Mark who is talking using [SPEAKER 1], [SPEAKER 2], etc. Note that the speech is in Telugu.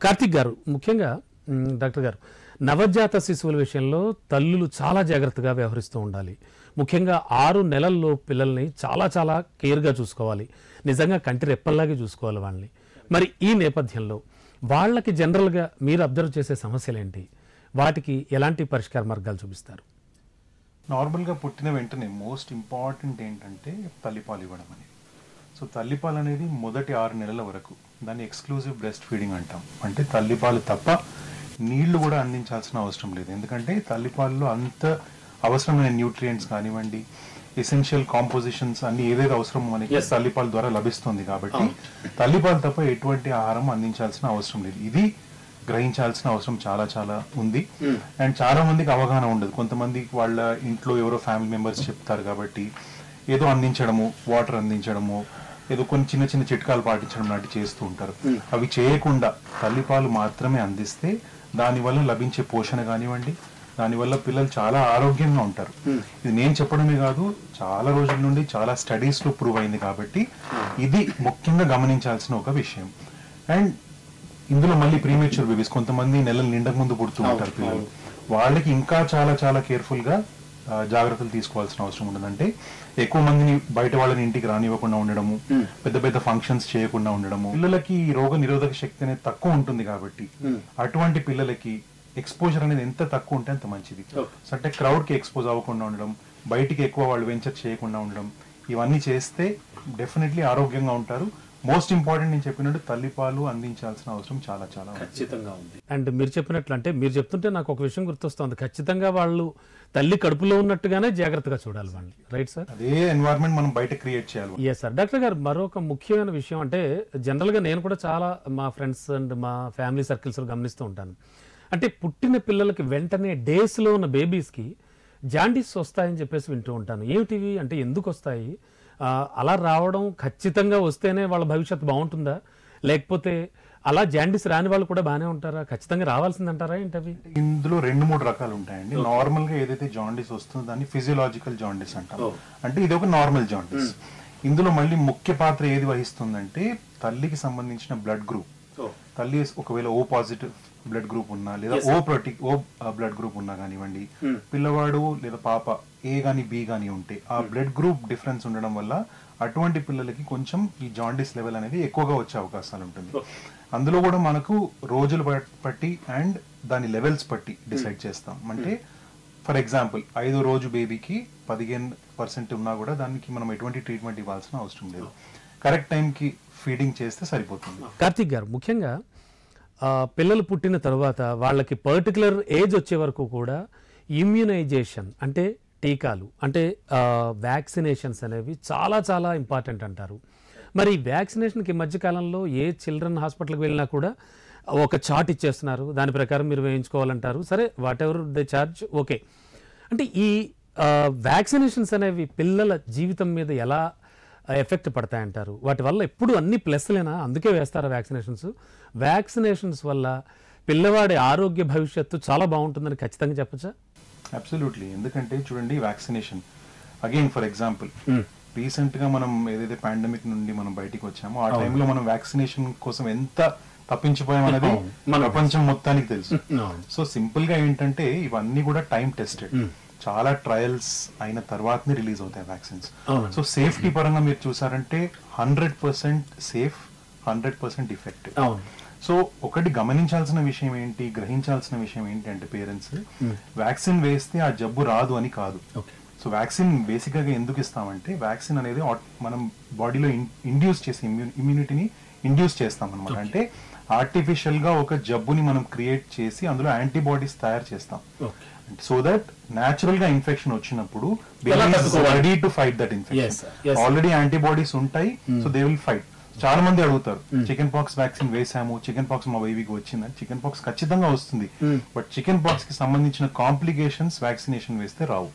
[SPEAKER 1] కార్తిక్ గారు, ముఖ్యంగా డాక్టర్ గారు, నవజాత శిశువుల విషయంలో తల్లులు చాలా జాగ్రత్తగా వ్యవహరిస్తూ ఉండాలి. ముఖ్యంగా 6 నెలల్లో పిల్లల్ని చాలా చాలా కేర్గా చూసుకోవాలి. నిజంగా కంటి రెప్పల్లాగే చూసుకోవాలి వాళ్ళని. మరి ఈ నేపథ్యంలో వాళ్ళకి జనరల్గా మీరు అబ్జర్వ్ చేసే సమస్యలు ఏంటి? వాటికి ఎలాంటి పరిష్కార మార్గాలు చూపిస్తారు?
[SPEAKER 2] నార్మల్గా పుట్టిన వెంటనే మోస్ట్ ఇంపార్టెంట్ ఏంటంటే తల్లిపాలు ఇవ్వడం అనేది. సో తల్లిపాలు అనేది మొదటి 6 నెలల వరకు దాన్ని ఎక్స్క్లూజివ్ బ్రెస్ట్ ఫీడింగ్ అంటాం. అంటే తల్లిపాలు తప్ప నీళ్లు కూడా అందించాల్సిన అవసరం లేదు. ఎందుకంటే తల్లిపాలలో అంత అవసరమైన న్యూట్రియంట్స్ కానివ్వండి, ఎసెన్షియల్ కాంపోజిషన్స్ అన్ని ఏదైతే అవసరం మనకి తల్లిపాల ద్వారా లభిస్తుంది. కాబట్టి తల్లిపాలు తప్ప ఎటువంటి ఆహారం అందించాల్సిన అవసరం లేదు. ఇది గ్రహించాల్సిన అవసరం చాలా చాలా ఉంది. అండ్ చాలా మందికి అవగాహన ఉండదు. కొంతమందికి వాళ్ళ ఇంట్లో ఎవరో ఫ్యామిలీ మెంబర్స్ చెప్తారు కాబట్టి ఏదో అందించడము, వాటర్ అందించడము, ఏదో కొన్ని చిన్న చిన్న చిట్కాలు పాటించడం లాంటివి చేస్తూ ఉంటారు. అవి చేయకుండా తల్లిపాలు మాత్రమే అందిస్తే దానివల్ల లభించే పోషణ కానివ్వండి, దానివల్ల పిల్లలు చాలా ఆరోగ్యంగా ఉంటారు. ఇది నేను చెప్పడమే కాదు, చాలా రోజుల నుండి చాలా స్టడీస్ లో ప్రూవ్ అయింది. కాబట్టి ఇది ముఖ్యంగా గమనించాల్సిన ఒక విషయం. అండ్ ఇందులో మళ్ళీ ప్రీమేచ్యూర్ బేబీస్, కొంతమంది నెలలు నిండక ముందు పుడుతూ ఉంటారు పిల్లలు, వాళ్ళకి ఇంకా చాలా చాలా కేర్ఫుల్ గా జాగ్రత్తలు తీసుకోవాల్సిన అవసరం ఉండదంటే ఎక్కువ మందిని బయట వాళ్ళని ఇంటికి రానివ్వకుండా ఉండడము, పెద్ద పెద్ద ఫంక్షన్స్ చేయకుండా ఉండడము. పిల్లలకి రోగ నిరోధక శక్తి అనేది తక్కువ ఉంటుంది. కాబట్టి అటువంటి పిల్లలకి ఎక్స్పోజర్ అనేది ఎంత తక్కువ ఉంటే అంత మంచిది. అంటే క్రౌడ్ కి ఎక్స్పోజ్ అవ్వకుండా ఉండడం, బయటికి ఎక్కువ వాళ్ళు వెంచర్ చేయకుండా ఉండడం, ఇవన్నీ చేస్తే డెఫినెట్లీ ఆరోగ్యంగా ఉంటారు. మోస్ట్ ఇంపార్టెంట్ నేను చెప్పినట్టు తల్లిపాలు అందించాల్సిన అవసరం చాలా చాలా
[SPEAKER 1] ఖచ్చితంగా ఉంది. అండ్ మీరు చెప్పినట్లు, అంటే మీరు చెప్తుంటే నాకు ఒక విషయం గుర్తొస్తుంది. ఖచ్చితంగా వాళ్ళు తల్లి కడుపులో ఉన్నట్టుగానే జాగ్రత్తగా చూడాలి వాళ్ళని. Right sir?
[SPEAKER 2] అదే ఎన్వైరన్మెంట్ మనం బయట క్రియేట్ చేయాలి.
[SPEAKER 1] Yes sir. డాక్టర్ గారు, మరొక ముఖ్యమైన విషయం, అంటే జనరల్గా నేను కూడా చాలా మా ఫ్రెండ్స్ అండ్ మా ఫ్యామిలీ సర్కిల్స్లో గమనిస్తూ ఉంటాను. అంటే పుట్టిన పిల్లలకి వెంటనే డేస్లో ఉన్న బేబీస్కి జాండీస్ వస్తాయని చెప్పేసి వింటూ ఉంటాను. ఏమిటివి అంటే, ఎందుకు వస్తాయి? అలా రావడం ఖచ్చితంగా వస్తేనే వాళ్ళ భవిష్యత్తు బాగుంటుందా, లేకపోతే అలా జాండీస్ రాని వాళ్ళు కూడా బాగానే ఉంటారా? ఖచ్చితంగా రావాల్సిందంటారా ఏంటవి?
[SPEAKER 2] ఇందులో 2-3 రకాలు ఉంటాయండి. నార్మల్ గా ఏదైతే జాండీస్ వస్తుందో దాన్ని ఫిజియోలాజికల్ జాండీస్ అంటాం. అంటే ఇది ఒక నార్మల్ జాండీస్. ఇందులో మళ్ళీ ముఖ్య పాత్ర ఏది వహిస్తుందంటే తల్లికి సంబంధించిన బ్లడ్ గ్రూప్. తల్లి ఒకవేళ ఓ పాజిటివ్ బ్లడ్ గ్రూప్ ఉన్నా, లేదా ఓ బ్లడ్ గ్రూప్ ఉన్నా కానివ్వండి, పిల్లవాడు లేదా పాప ఏ గాని బి గాని ఉంటే ఆ బ్లడ్ గ్రూప్ డిఫరెన్స్ ఉండడం వల్ల అటువంటి పిల్లలకి కొంచెం ఈ జాండీస్ లెవెల్ అనేది ఎక్కువగా వచ్చే అవకాశాలు ఉంటుంది. అందులో కూడా మనకు రోజులు బట్టి అండ్ దాని లెవెల్స్ బట్టి డిసైడ్ చేస్తాం. అంటే ఫర్ ఎగ్జాంపుల్ 5వ రోజు బేబీకి 15% ఉన్నా కూడా దానికి మనం ఎటువంటి ట్రీట్మెంట్ ఇవ్వాల్సిన అవసరం లేదు. కరెక్ట్ టైంకి ఫీడింగ్ చేస్తే సరిపోతుంది.
[SPEAKER 1] కార్తిక్ గారు, ముఖ్యంగా పిల్లలు పుట్టిన తర్వాత వాళ్ళకి పర్టికులర్ ఏజ్ వచ్చే వరకు కూడా ఇమ్యూనైజేషన్ అంటే టీకాలు, అంటే వ్యాక్సినేషన్స్ అనేవి చాలా చాలా ఇంపార్టెంట్ అంటారు. మరి వ్యాక్సినేషన్కి మధ్యకాలంలో ఏ చిల్డ్రన్ హాస్పిటల్కి వెళ్ళినా కూడా ఒక చార్ట్ ఇచ్చేస్తున్నారు, దాని ప్రకారం మీరు వేయించుకోవాలంటారు. సరే, what ever they charge, okay. అంటే ఈ వ్యాక్సినేషన్స్ అనేవి పిల్లల జీవితం మీద ఎలా ఎఫెక్ట్ పడతాయంటారు? వాటి వల్ల ఎప్పుడు అన్ని ప్లస్లేనా? అందుకే వేస్తారా వ్యాక్సినేషన్స్? వ్యాక్సినేషన్స్ వల్ల పిల్లవాడి ఆరోగ్య భవిష్యత్తు చాలా బాగుంటుందని ఖచ్చితంగా చెప్పచ్చా?
[SPEAKER 2] అబ్సల్యూట్లీ. ఎందుకంటే చూడండి, vaccination again for example recent గా మనం ఏదైతే పాండమిక్ నుండి మనం బయటికి వచ్చామో ఆ టైంలో మనం వ్యాక్సినేషన్ కోసం ఎంత తప్పించిపోయామనేది ప్రపంచం మొత్తానికి తెలుసు. సో సింపుల్ గా ఏంటంటే ఇవన్నీ కూడా టైం టెస్టెడ్, చాలా ట్రయల్స్ అయిన తర్వాతనే రిలీజ్ అవుతాయి వ్యాక్సిన్స్. సో సేఫ్టీ పరంగా మీరు చూసారంటే 100% సేఫ్, 100% ఎఫెక్టివ్. సో ఒకటి గమనించాల్సిన విషయం ఏంటి, గ్రహించాల్సిన విషయం ఏంటి అంటే పేరెంట్స్ వ్యాక్సిన్ వేస్తే ఆ జబ్బు రాదు అని కాదు. సో వ్యాక్సిన్ బేసిక్ గా ఎందుకు ఇస్తామంటే, వ్యాక్సిన్ అనేది మనం బాడీలో ఇండ్యూస్ చేసే ఇమ్యూనిటీని ఇండ్యూస్ చేస్తాం అనమాట. అంటే ఆర్టిఫిషియల్ గా ఒక జబ్బుని మనం క్రియేట్ చేసి అందులో యాంటీబాడీస్ తయారు చేస్తాం. సో దట్ న్యాచురల్ గా ఇన్ఫెక్షన్ వచ్చినప్పుడు ready to fight that infection. Already antibodies ఉంటాయి, సో దే విల్ ఫైట్. చాలా మంది అడుగుతారు, చికెన్ పాక్స్ వ్యాక్సిన్ వేసాము, చికెన్ పాక్స్ మా బేబీకి వచ్చిందని. చికెన్ పాక్స్ ఖచ్చితంగా వస్తుంది, బట్ చికెన్ పాక్స్ కి సంబంధించిన కాంప్లికేషన్స్ వ్యాక్సినేషన్ వేస్తే రావు.